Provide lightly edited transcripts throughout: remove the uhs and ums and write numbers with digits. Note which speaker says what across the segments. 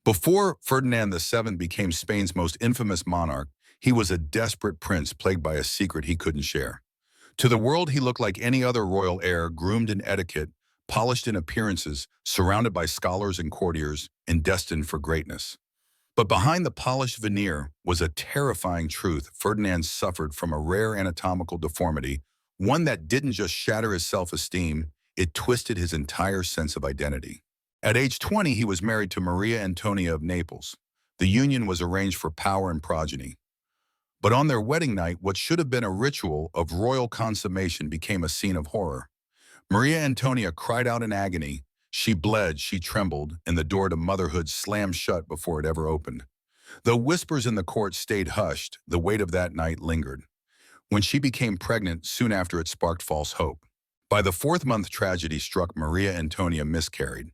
Speaker 1: Before Ferdinand VII became Spain's most infamous monarch, he was a desperate prince plagued by a secret he couldn't share. To the world, he looked like any other royal heir, groomed in etiquette, polished in appearances, surrounded by scholars and courtiers, and destined for greatness. But behind the polished veneer was a terrifying truth. Ferdinand suffered from a rare anatomical deformity, one that didn't just shatter his self-esteem, it twisted his entire sense of identity. At age 20, he was married to Maria Antonia of Naples. The union was arranged for power and progeny. But on their wedding night, what should have been a ritual of royal consummation became a scene of horror. Maria Antonia cried out in agony. She bled, she trembled, and the door to motherhood slammed shut before it ever opened. Though whispers in the court stayed hushed, the weight of that night lingered. When she became pregnant, soon after it sparked false hope. By the fourth-month tragedy struck, Maria Antonia miscarried.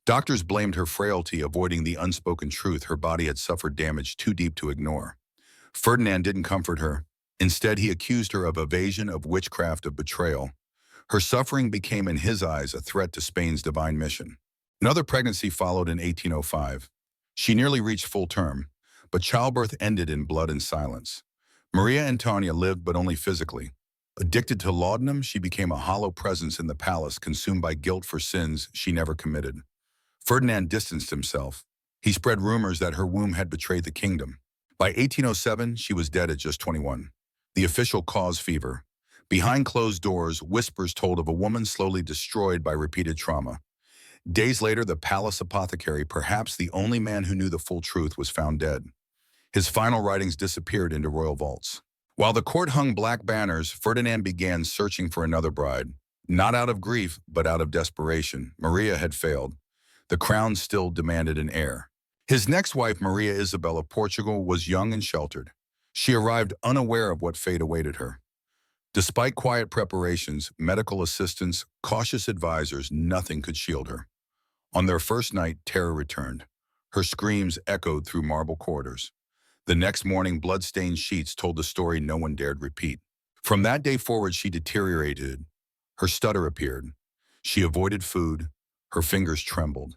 Speaker 1: Doctors blamed her frailty, avoiding the unspoken truth her body had suffered damage too deep to ignore. Ferdinand didn't comfort her. Instead, he accused her of evasion, of witchcraft, of betrayal. Her suffering became, in his eyes, a threat to Spain's divine mission. Another pregnancy followed in 1805. She nearly reached full term, but childbirth ended in blood and silence. Maria Antonia lived, but only physically. Addicted to laudanum, she became a hollow presence in the palace, consumed by guilt for sins she never committed. Ferdinand distanced himself. He spread rumors that her womb had betrayed the kingdom. By 1807, she was dead at just 21. The official cause: fever. Behind closed doors, whispers told of a woman slowly destroyed by repeated trauma. Days later, the palace apothecary, perhaps the only man who knew the full truth, was found dead. His final writings disappeared into royal vaults. While the court hung black banners, Ferdinand began searching for another bride. Not out of grief, but out of desperation. Maria had failed. The crown still demanded an heir. His next wife, Maria Isabel of Portugal, was young and sheltered. She arrived unaware of what fate awaited her. Despite quiet preparations, medical assistants, cautious advisors, nothing could shield her. On their first night, terror returned. Her screams echoed through marble corridors. The next morning, blood-stained sheets told the story no one dared repeat. From that day forward, she deteriorated. Her stutter appeared. She avoided food. Her fingers trembled.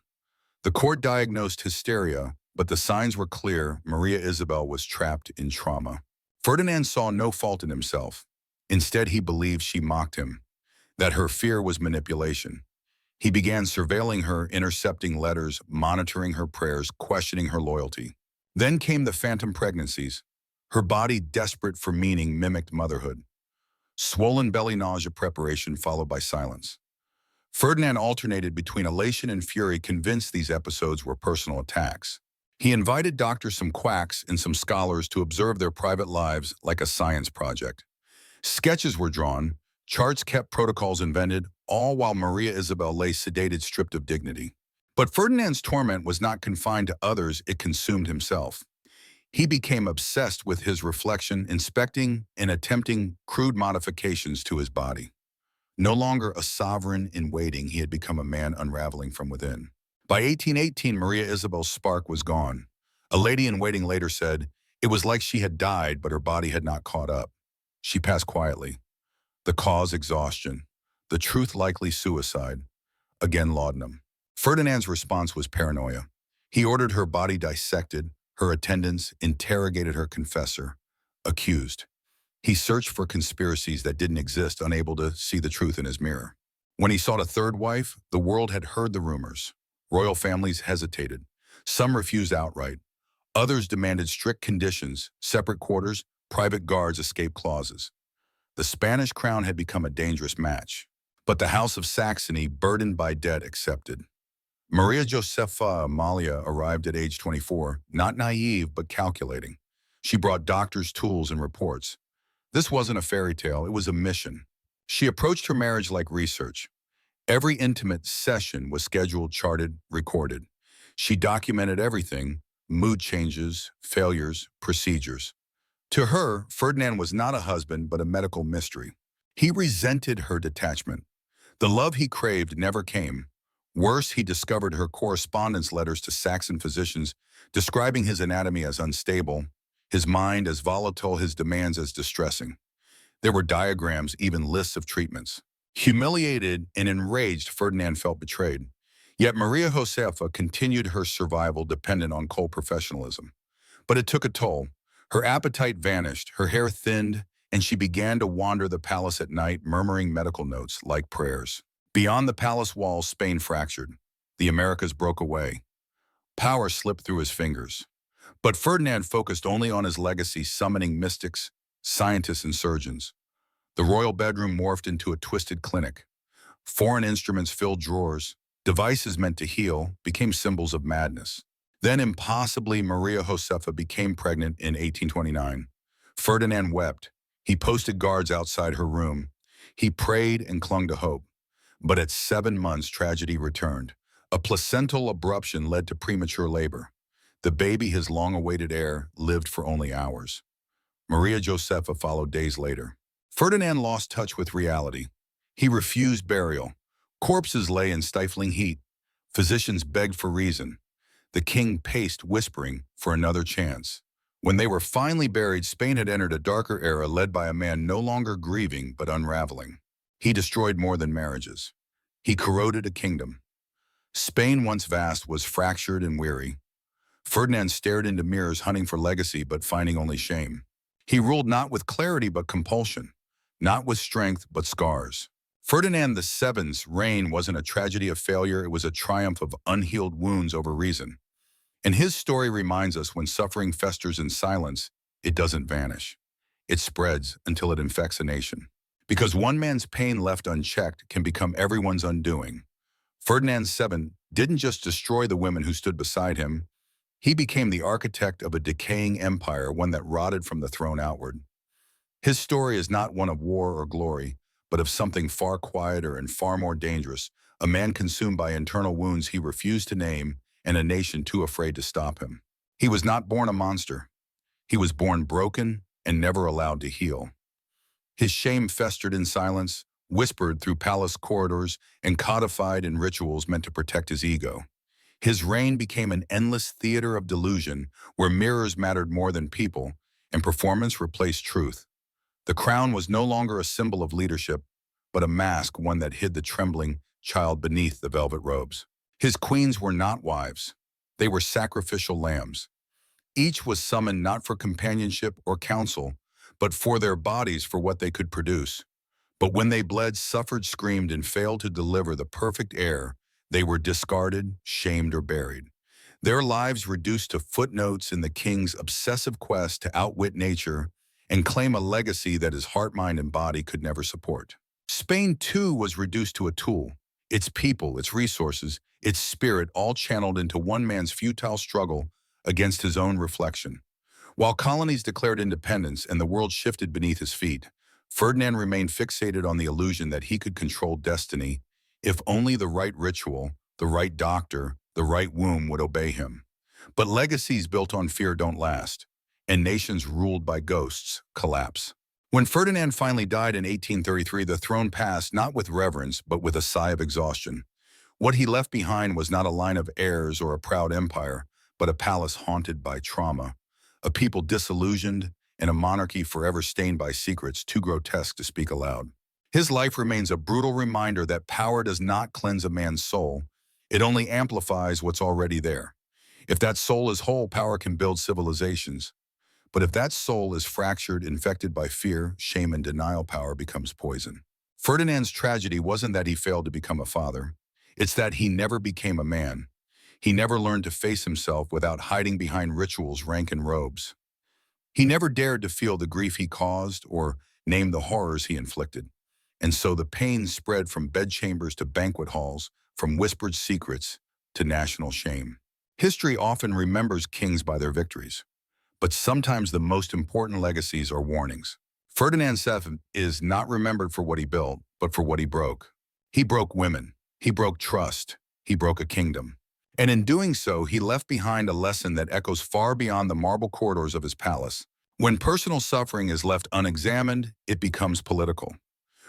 Speaker 1: The court diagnosed hysteria, but the signs were clear. Maria Isabel was trapped in trauma. Ferdinand saw no fault in himself. Instead, he believed she mocked him, that her fear was manipulation. He began surveilling her, intercepting letters, monitoring her prayers, questioning her loyalty. Then came the phantom pregnancies. Her body, desperate for meaning, mimicked motherhood. Swollen belly, nausea, preparation, followed by silence. Ferdinand alternated between elation and fury, convinced these episodes were personal attacks. He invited doctors, some quacks, and some scholars to observe their private lives like a science project. Sketches were drawn, charts kept, protocols invented, all while Maria Isabel lay sedated, stripped of dignity. But Ferdinand's torment was not confined to others, it consumed himself. He became obsessed with his reflection, inspecting and attempting crude modifications to his body. No longer a sovereign in waiting, he had become a man unraveling from within. By 1818, Maria Isabel's spark was gone. A lady in waiting later said, "It was like she had died, but her body had not caught up." She passed quietly. The cause: exhaustion. The truth: likely suicide. Again, laudanum. Ferdinand's response was paranoia. He ordered her body dissected, her attendants, interrogated her confessor, accused. He searched for conspiracies that didn't exist, unable to see the truth in his mirror. When he sought a third wife, the world had heard the rumors. Royal families hesitated. Some refused outright. Others demanded strict conditions: separate quarters, private guards, escape clauses. The Spanish crown had become a dangerous match. But the House of Saxony, burdened by debt, accepted. Maria Josefa Amalia arrived at age 24, not naive, but calculating. She brought doctors, tools, and reports. This wasn't a fairy tale, it was a mission. She approached her marriage like research. Every intimate session was scheduled, charted, recorded. She documented everything: mood changes, failures, procedures. To her, Ferdinand was not a husband, but a medical mystery. He resented her detachment. The love he craved never came. Worse, he discovered her correspondence letters to Saxon physicians, describing his anatomy as unstable, his mind as volatile, his demands as distressing. There were diagrams, even lists of treatments. Humiliated and enraged, Ferdinand felt betrayed. Yet Maria Josefa continued her survival dependent on cold professionalism. But it took a toll. Her appetite vanished, her hair thinned, and she began to wander the palace at night, murmuring medical notes like prayers. Beyond the palace walls, Spain fractured. The Americas broke away. Power slipped through his fingers. But Ferdinand focused only on his legacy, summoning mystics, scientists, and surgeons. The royal bedroom morphed into a twisted clinic. Foreign instruments filled drawers. Devices meant to heal became symbols of madness. Then, impossibly, Maria Josefa became pregnant in 1829. Ferdinand wept. He posted guards outside her room. He prayed and clung to hope. But at 7 months, tragedy returned. A placental abruption led to premature labor. The baby, his long-awaited heir, lived for only hours. Maria Josefa followed days later. Ferdinand lost touch with reality. He refused burial. Corpses lay in stifling heat. Physicians begged for reason. The king paced, whispering for another chance. When they were finally buried, Spain had entered a darker era led by a man no longer grieving but unraveling. He destroyed more than marriages. He corroded a kingdom. Spain, once vast, was fractured and weary. Ferdinand stared into mirrors, hunting for legacy but finding only shame. He ruled not with clarity but compulsion, not with strength but scars. Ferdinand VII's reign wasn't a tragedy of failure, it was a triumph of unhealed wounds over reason. And his story reminds us when suffering festers in silence, it doesn't vanish. It spreads until it infects a nation. Because one man's pain left unchecked can become everyone's undoing. Ferdinand VII didn't just destroy the women who stood beside him, he became the architect of a decaying empire, one that rotted from the throne outward. His story is not one of war or glory, but of something far quieter and far more dangerous, a man consumed by internal wounds he refused to name and a nation too afraid to stop him. He was not born a monster. He was born broken and never allowed to heal. His shame festered in silence, whispered through palace corridors, and codified in rituals meant to protect his ego. His reign became an endless theater of delusion where mirrors mattered more than people and performance replaced truth. The crown was no longer a symbol of leadership, but a mask, one that hid the trembling child beneath the velvet robes. His queens were not wives. They were sacrificial lambs. Each was summoned not for companionship or counsel, but for their bodies, for what they could produce. But when they bled, suffered, screamed, and failed to deliver the perfect heir, they were discarded, shamed, or buried. Their lives reduced to footnotes in the king's obsessive quest to outwit nature and claim a legacy that his heart, mind, and body could never support. Spain, too, was reduced to a tool. Its people, its resources, its spirit, all channeled into one man's futile struggle against his own reflection. While colonies declared independence and the world shifted beneath his feet, Ferdinand remained fixated on the illusion that he could control destiny if only the right ritual, the right doctor, the right womb would obey him. But legacies built on fear don't last, and nations ruled by ghosts collapse. When Ferdinand finally died in 1833, the throne passed not with reverence, but with a sigh of exhaustion. What he left behind was not a line of heirs or a proud empire, but a palace haunted by trauma, a people disillusioned, and a monarchy forever stained by secrets too grotesque to speak aloud. His life remains a brutal reminder that power does not cleanse a man's soul, it only amplifies what's already there. If that soul is whole, power can build civilizations. But if that soul is fractured, infected by fear, shame, and denial, power becomes poison. Ferdinand's tragedy wasn't that he failed to become a father. It's that he never became a man. He never learned to face himself without hiding behind rituals, rank, and robes. He never dared to feel the grief he caused or name the horrors he inflicted. And so the pain spread from bedchambers to banquet halls, from whispered secrets to national shame. History often remembers kings by their victories, but sometimes the most important legacies are warnings. Ferdinand VII is not remembered for what he built, but for what he broke. He broke women. He broke trust. He broke a kingdom. And in doing so, he left behind a lesson that echoes far beyond the marble corridors of his palace. When personal suffering is left unexamined, it becomes political.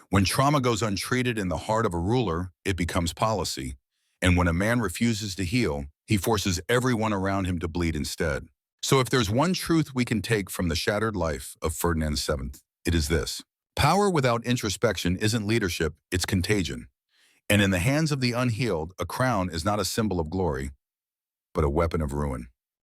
Speaker 1: When trauma goes untreated in the heart of a ruler, it becomes policy. And when a man refuses to heal, he forces everyone around him to bleed instead. So if there's one truth we can take from the shattered life of Ferdinand VII, it is this. Power without introspection isn't leadership, it's contagion. And in the hands of the unhealed, a crown is not a symbol of glory, but a weapon of ruin.